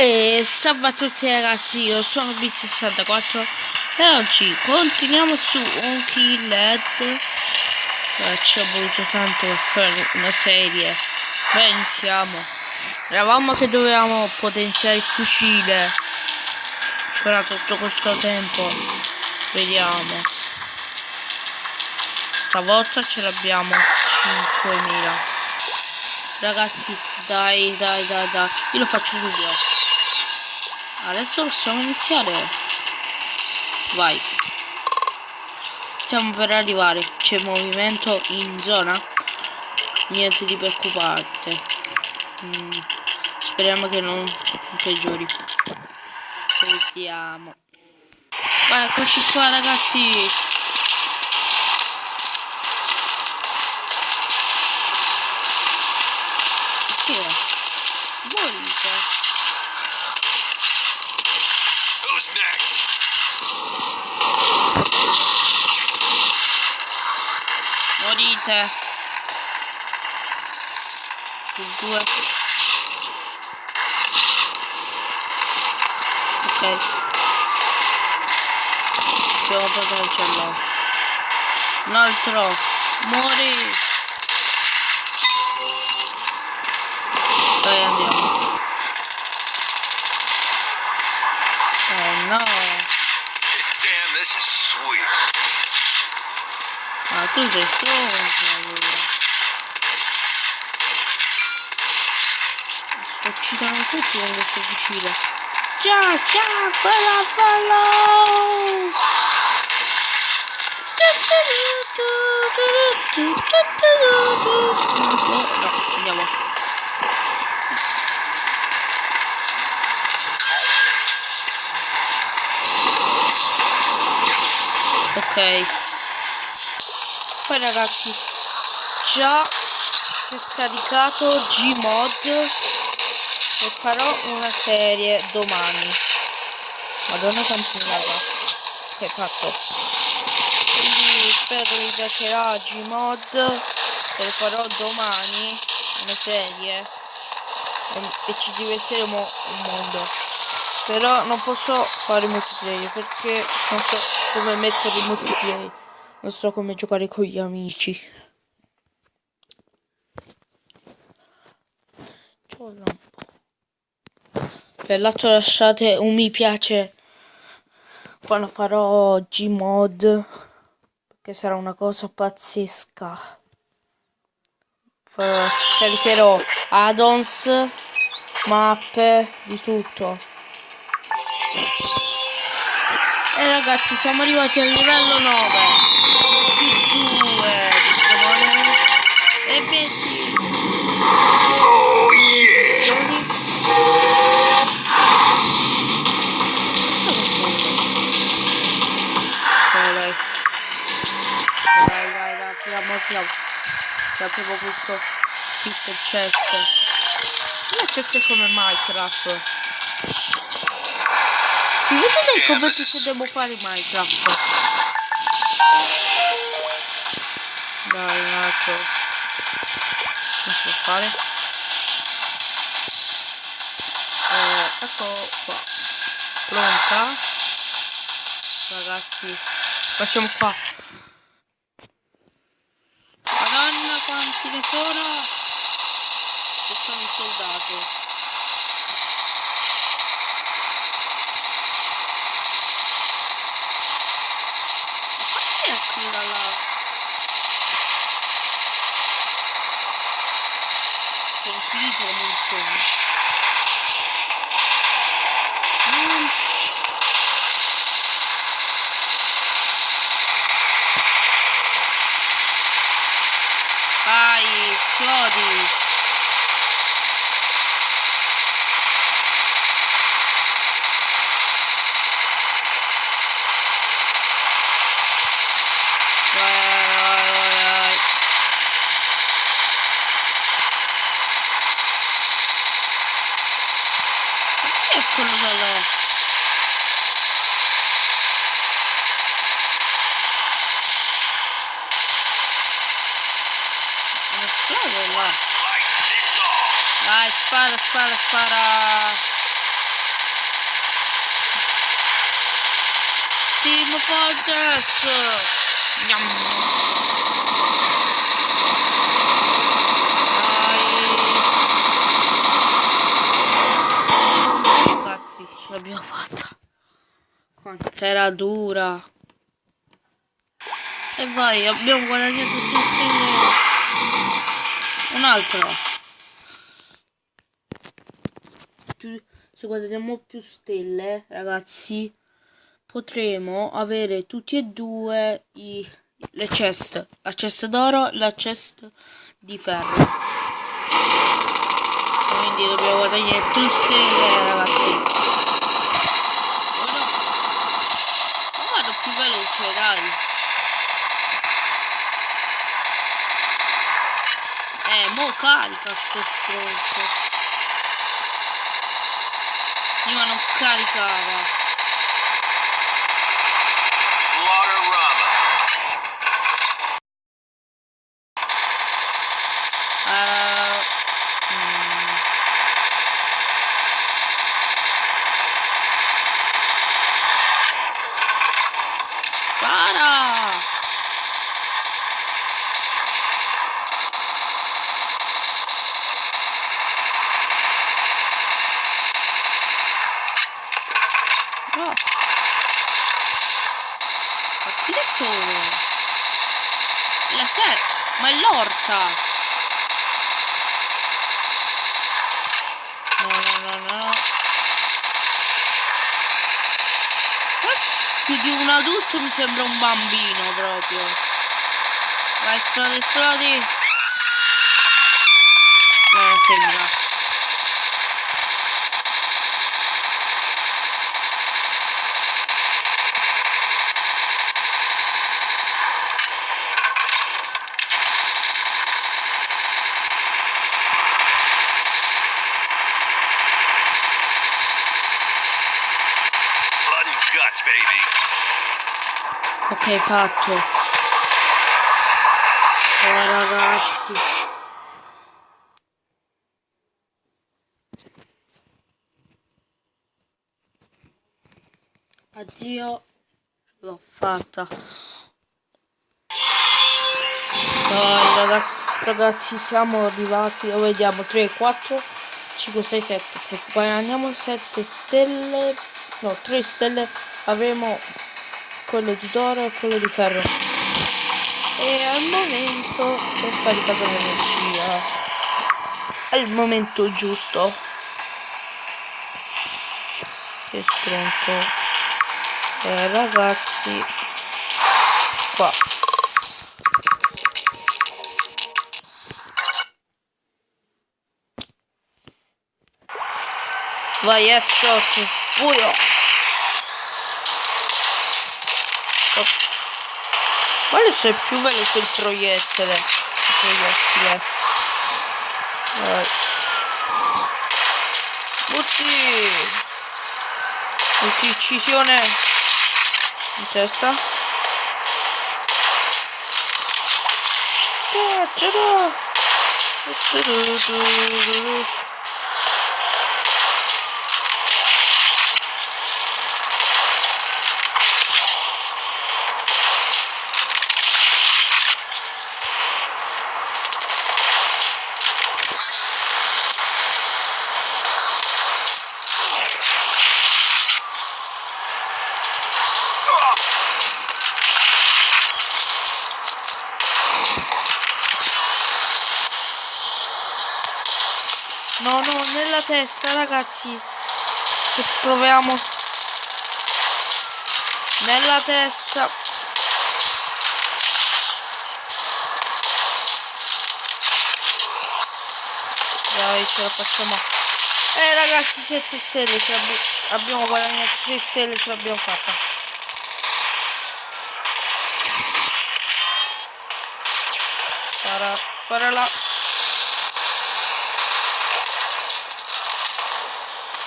E salve a tutti ragazzi, io sono Bit64 e oggi continuiamo su Unkilled. Ci ho voluto tanto per fare una serie. Beh, iniziamo. Eravamo che dovevamo potenziare il fucile. Ci vorrà tutto questo tempo. Vediamo. Stavolta ce l'abbiamo 5.000. Ragazzi, dai. Io lo faccio subito. Adesso possiamo iniziare. Vai. Stiamo per arrivare. C'è movimento in zona. Niente di preoccupante. Speriamo che non peggiori. Vediamo. Vai, eccoci qua ragazzi. Che è? Morite. Morite. Su 2. Ok. Devo proteggerlo. Un altro. Muori. Dai, andiamo. Oh no. Damn, this is sweet. Ah, tu sei stronzo allora. Sto uccidendo tutti con questo fucile. Ciao, fallo! No, andiamo. Ok. Poi ragazzi, già si è scaricato Gmod e farò una serie domani. Madonna quanto raga che è fatto. Quindi spero che vi piacerà Gmod e lo farò domani una serie e ci divertiremo un mondo. Però non posso fare multiplayer perché non so come mettere il multiplayer. Non so come giocare con gli amici. Per l'altro lasciate un mi piace quando farò Gmod, perché sarà una cosa pazzesca. Caricherò add-ons, mappe, di tutto. E ragazzi, siamo arrivati al livello 9. Più 2 e 20. Oh yeah! Dai, apriamo. Sapevo questo piccolo chest. Il chest è come Minecraft. Scrivete nei commenti se devo fare Minecraft. Dai, un altro. Non si può fare. Ecco qua. Pronta. Ragazzi, facciamo qua. Madonna, quanti ne sono? Che sono un soldato. Sono finite le munizioni. Vai, esplodi. Vai. Escono dalle... Non esplode là. Dai, spara. Fontes! Dai! Ragazzi, ce l'abbiamo fatta. Quant'era dura. E vai, abbiamo guadagnato 2 stelle. Un'altra. Se guadagniamo più stelle, ragazzi, potremo avere tutti e due le chest. La chest d'oro e la chest di ferro. Quindi dobbiamo guadagnare più stelle, ragazzi. Vado più veloce, dai. Mo carica sto stronzo. Prima non caricava. Ma è l'orca! No. Più di un adulto mi sembra un bambino proprio. Vai, esplodi! No, sembra. Ok, fatto. Ragazzi. Addio. L'ho fatta. Dai, ragazzi, siamo arrivati. Lo vediamo. 3, 4, 5, 6, 7. Se guadagniamo 7 stelle. No, 3 stelle. Avremo quello di d'oro e quello di ferro. E al momento ho scaricato l'energia. È il momento giusto. Che stronzo. Ragazzi, qua. Vai, headshot. Buio. Guarda se è più veloce il proiettile. Vai. Butti incisione in testa. No, nella testa, ragazzi. Se proviamo. Nella testa. Dai, ce la facciamo. Ragazzi, 7 stelle. Abbiamo guadagnato 3 stelle, ce l'abbiamo fatta. Spara là.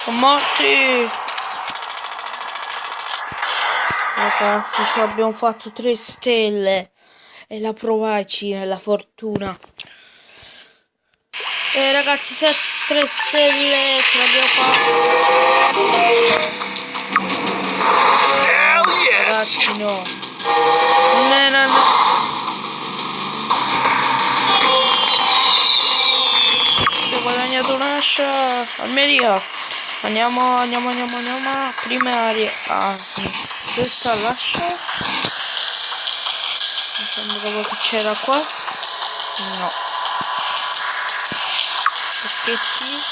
Sono morti. Ragazzi, ci abbiamo fatto 3 stelle. E la provaci nella fortuna. Ragazzi, 3 stelle ce l'abbiamo fatta. ragazzi, no. Non era... Ho guadagnato un'ascia. Almeria. Andiamo. Prime aree. Ah, questa l'ascia. Mi sembrava che c'era qua. No. Pacchetti.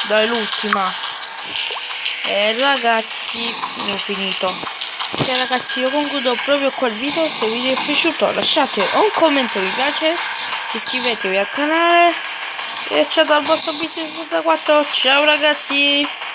Dai, l'ultima. Ragazzi, ho finito. Ok ragazzi, io concludo proprio qua il video. Se il video è piaciuto lasciate un commento, mi piace, iscrivetevi al canale e ciao dal vostro Bici 64. Ciao ragazzi.